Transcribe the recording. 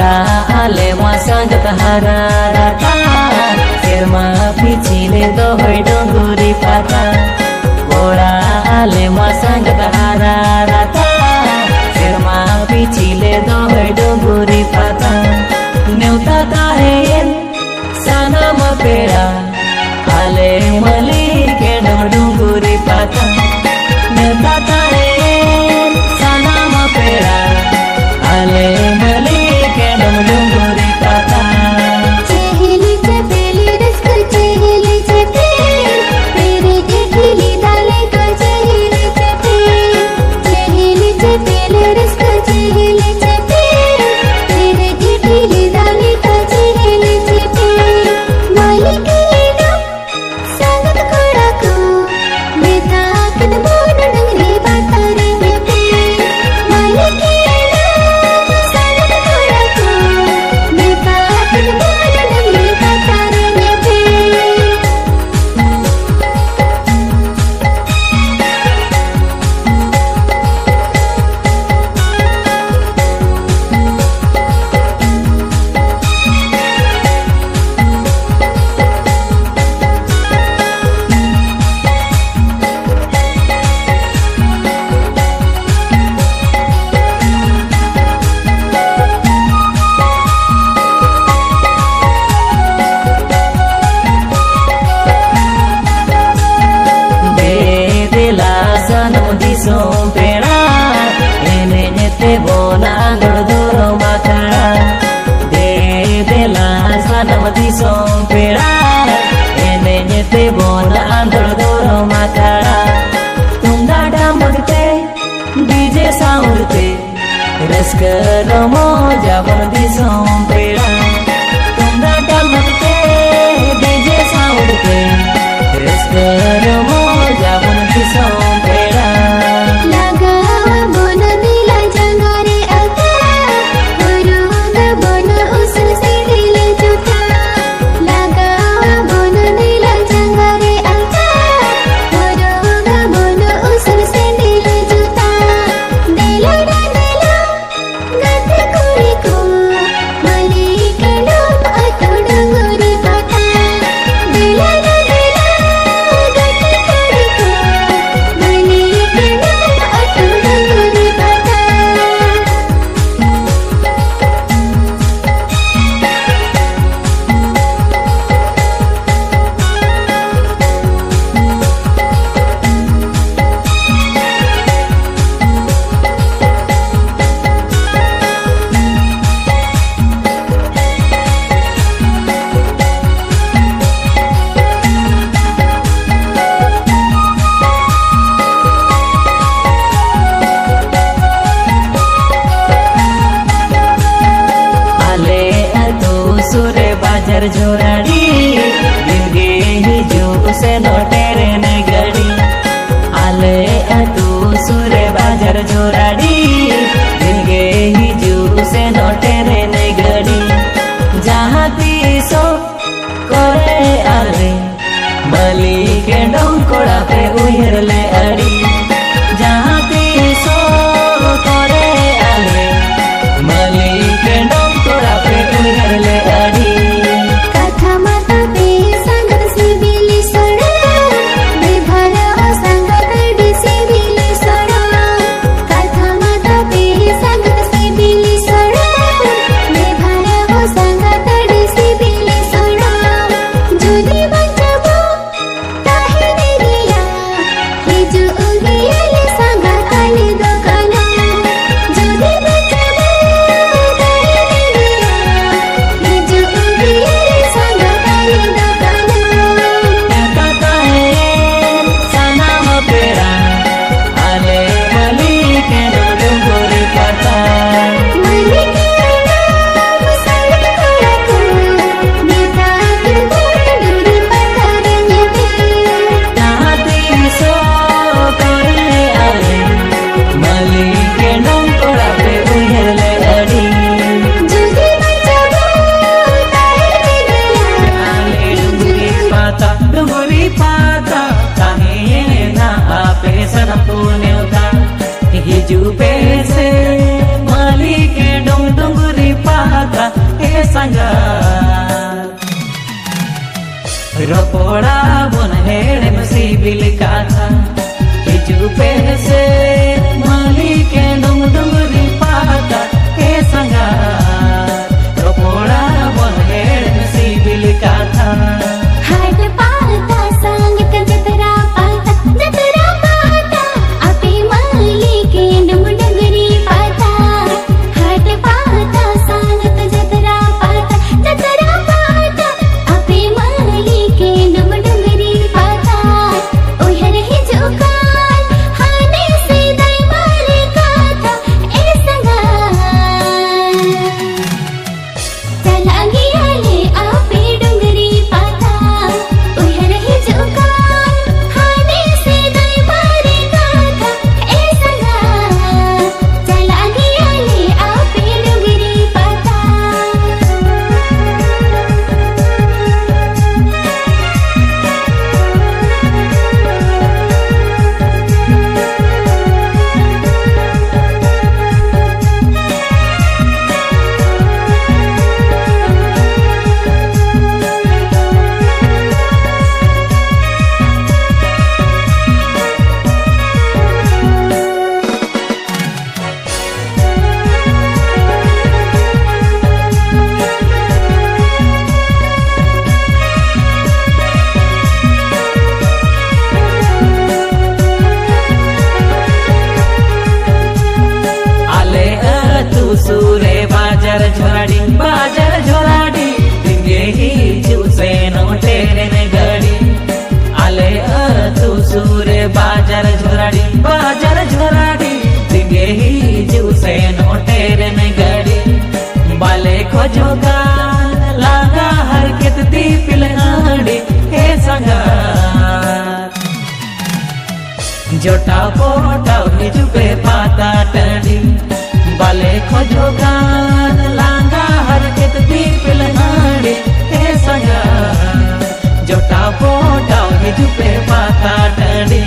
गोड़ा आले संगत हरा राता सेरमा पिछिले दोहै डोंगुरी पाता गोड़ा आले संगत हरा राता सेरमा पिछिले दोहै डोंगुरी पाता न्यूता ताहेन सनम पेड़ा आले मली के डोंगुरी पाता न्यूता ताहेन सनम पेड़ा आले मली के डोंगुरी पाता चेहली चपेली रस्क चेहली चपेल मेरे जेठीली दाले का चेहली चपेल रस्क चेहली चपेल मेरे जेठीली दाले का चेहली चपेल मालिक लीना संगत कोड़ा को बेटा कद बोन डंगरी बाता रे चपेल मालिक sompera ene nyete bona gordoro makara de la sanamati sompera ene nyete bona gordoro makara tunda damurte dj saurte raskaro mo jaban di sompera tunda damurte dj saurte raskaro mo jaban di sompera जोराड़ी दिनगे हिजू से नोटेरे ने गड़ी आले तू सुरे बाजार जोराड़ी दिनगे हिजू से नोटेरे ने गड़ी जहाँ तीसो करे आले मली के डोंकोड़ा पे उयर ले अड़ी जहाँ तीसो करे आले मली के डोंकोड़ा पे उयर ले अड़ी Jadi baca bu, tahin रोपोड़ा बुन हेड़े सिबिल काथा हिजू पे से मालिक डुंग डुंगरी पाता हे संगा रोपोड़ा बुन हेड़े सिबिल काथा हाट पाता संगत जतरा पाता आपे मालिक डुंग डुंगरी पाता हाट पाता संगत जतरा पाता आपे मालिक डुंग डुंगरी पाता ओहर ही जुकान हाने से दाई मारे काथा ए संगा चला गया ले आपे डुंगरी पाता ओहर ही जुकान हाने से दाई मारे काथा ए संगा चला गया ले आपे डुंगरी पाता सूरे बाजार झोराडी दिंगे ही जूसे नो तेरे ने गड़ी आले तू सूरे बाजार झोराडी दिंगे ही जूसे नो तेरे ने गड़ी बाले खोजो का लागा हर कितनी पिलनाड़ी हे संगा जोटा पोटा हिजू पे पाता टड़ी बाले खोजो गान लांगा हर कित दीप लनाड़ी हे संगा जोटा पोटा हिजू पे पाता टड़ी